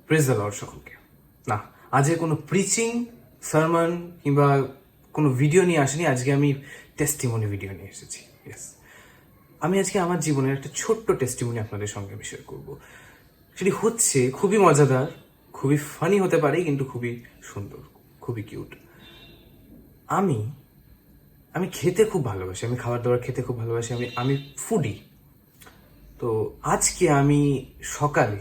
Praise the Lord সকলকে। না, আজকে কোনো প্রিচিং সারমন কিংবা কোনো ভিডিও নিয়ে আসিনি, আজকে আমি টেস্টিমনি ভিডিও নিয়ে এসেছি। ইয়েস, আমি আজকে আমার জীবনের একটা ছোট্ট টেস্টিমনি আপনাদের সঙ্গে শেয়ার করবো। সেটি হচ্ছে খুবই মজাদার, খুবই ফানি হতে পারে, কিন্তু খুবই সুন্দর, খুবই কিউট। আমি আমি খেতে খুব ভালোবাসি, আমি খাবার দাবার খেতে খুব ভালোবাসি, আমি ফুডি। তো আজকে আমি সকালে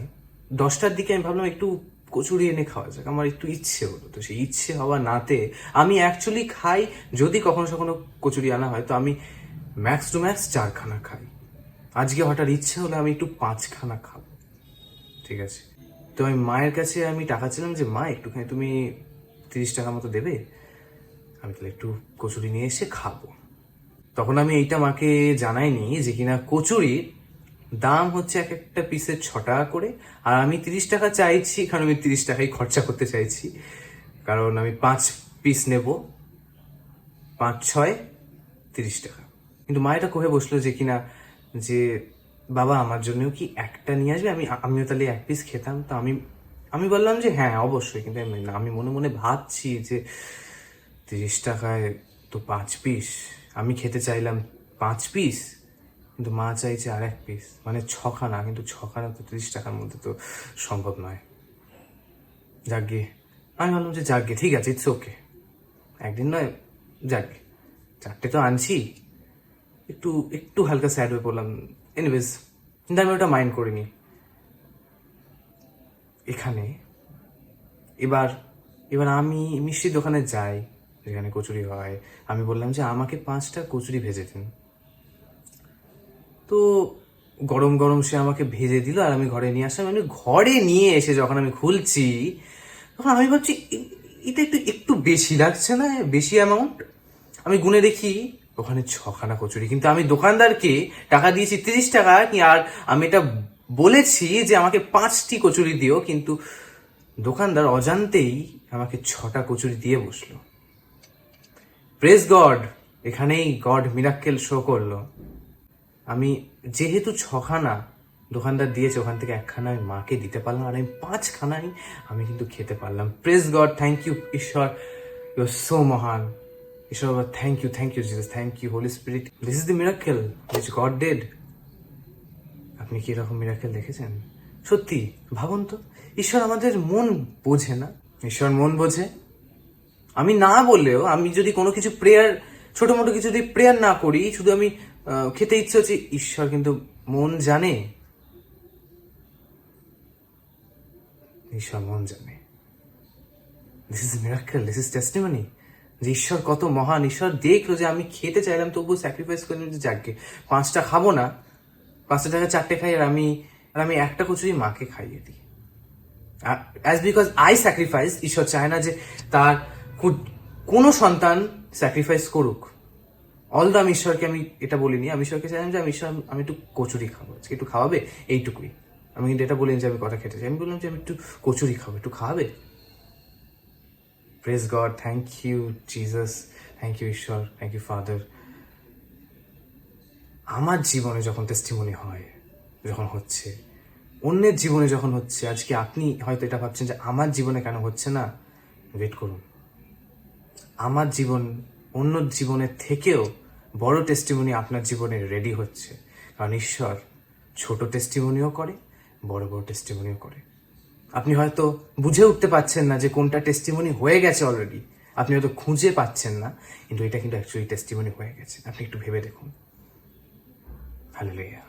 10টার দিকে আমি ভাবলাম একটু কচুরি এনে খাওয়া যাক, আমার একটু ইচ্ছে হলো। তো সেই ইচ্ছে হওয়া নাতে আমি অ্যাকচুয়ালি খাই, যদি কখনো কখনো কচুরি আনা হয় তো আমি ম্যাক্স টু ম্যাক্স 4খানা খাই। আজকে হঠাৎ ইচ্ছে হলো আমি একটু 5খানা খাবো, ঠিক আছে। তো আমি মায়ের কাছে আমি টাকা ছিলাম যে মা একটুখানি তুমি 30 টাকা মতো দেবে, আমি তাহলে একটু কচুরি নিয়ে এসে খাবো। তখন আমি এইটা মাকে জানাইনি যে কিনা কচুরির দাম হচ্ছে এক একটা পিসের 6 টাকা করে, আর আমি 30 টাকা চাইছি কারণ আমি 30 টাকাই খরচা করতে চাইছি, কারণ আমি 5 পিস নেব, 5 6 30 টাকা। কিন্তু মা এটা কহে বসলো যে কিনা যে বাবা আমার জন্যও কি একটা নিয়ে আসবে, আমিও তাহলে 1 পিস খেতাম। তো আমি বললাম যে হ্যাঁ অবশ্যই, কিন্তু আমি মনে মনে ভাবছি যে 30 টাকায় তো 5 পিস, আমি খেতে চাইলাম 5 পিস, কিন্তু মা চাইছে আর 1 পিস, মানে 6খানা। কিন্তু 6খানা তো 30 টাকার মধ্যে তো সম্ভব নয়। যাকগে, আমি ভাবলাম যে যাকগে ঠিক আছে, ইটস ওকে, একদিন নয়, যাকগে 4টে তো আনছি। একটু একটু হালকা স্যাড হয়ে পড়লাম। এনিওয়েজ, কিন্তু আমি ওটা মাইন্ড করিনি। এখানে এবার এবার আমি মিষ্টির দোকানে যাই যেখানে কচুরি হয়, আমি বললাম যে আমাকে 5টা কচুরি ভেজে দিন। তো গরম গরম সে আমাকে ভেজে দিল আর আমি ঘরে নিয়ে আসলাম। আমি ঘরে নিয়ে এসে যখন আমি খুলছি তখন আমি ভাবছি এটা একটু একটু বেশি লাগছে না, বেশি অ্যামাউন্ট। আমি গুনে দেখি ওখানে 6খানা কচুরি, কিন্তু আমি দোকানদারকে টাকা দিয়েছি 30 টাকা, কি আর আমি এটা বলেছি যে আমাকে 5টি কচুরি দিও, কিন্তু দোকানদার অজান্তেই আমাকে 6টা কচুরি দিয়ে বসলো। প্রেজ গড, এখানেই গড মিরাক্কেল শো করলো। আমি যেহেতু 6খানা দোকানদার দিয়েছে, ওখান থেকে 1খানা আমি মাকে দিতে পারলাম, আর আমি 5খানাই আমি কিন্তু খেতে পারলাম। প্রেজ গড, থ্যাংক ইউ ঈশ্বর, ইউ আর সো মহান। ঈশ্বর বাবা, thank you Jesus, thank you Holy Spirit, this is the miracle which God did. আপনি কি এরকম মিরাকেল দেখেছেন? সত্যি ভাবুন তো, ঈশ্বর আমাদের মন বোঝে না? ঈশ্বর মন বোঝে। আমি না বললেও, আমি যদি কোনো কিছু প্রেয়ার, ছোট মোটো কিছু যদি প্রেয়ার না করি, শুধু আমি খেতে ইচ্ছে হচ্ছে, ঈশ্বর কিন্তু মন জানে, ঈশ্বর মন জানে। This is miracle, this is testimony যে ঈশ্বর কত মহান। ঈশ্বর দেখলো যে আমি খেতে চাইলাম, তবুও স্যাক্রিফাইস করলাম যে যাকে 5টা খাবো না, 5টা টাকা 4টে খাই, আর আমি একটা কচুরি মাকে খাইয়ে দিই। অ্যাজ বিকজ আই স্যাক্রিফাইস, ঈশ্বর চায় না যে তার কোনো সন্তান স্যাক্রিফাইস করুক। অল দ্য, আমি ঈশ্বরকে আমি এটা বলিনি, আমি ঈশ্বরকে চাইলাম যে আমি একটু কচুরি খাবো, আজকে একটু খাওয়াবে, এইটুকুই। আমি কিন্তু এটা বলিনি যে আমি কথা খেতে চাই, আমি বললাম যে আমি একটু কচুরি খাবো, একটু খাওয়াবে। Praise God, thank you Jesus, thank you ঈশ্বর, থ্যাংক ইউ ফাদার। আমার জীবনে যখন টেস্টিমনি হয়, যখন হচ্ছে, অন্যের জীবনে যখন হচ্ছে, আজকে আপনি হয়তো এটা ভাবছেন যে আমার জীবনে কেন হচ্ছে না, ওয়েট করুন। আমার জীবন অন্য জীবনের থেকেও বড় টেস্টিমনি আপনার জীবনে রেডি হচ্ছে, কারণ ঈশ্বর ছোট টেস্টিমনিও করে, বড় বড় টেস্টিমনিও করে। আপনি হয়তো বুঝে উঠতে পারছেন না যে কোনটা টেস্টিমনি হয়ে গেছে অলরেডি, আপনি হয়তো খুঁজে পাচ্ছেন না, কিন্তু এটা কিন্তু অ্যাকচুয়ালি টেস্টিমনি হয়ে গেছে। আপনি একটু ভেবে দেখুন। হালেলুয়া।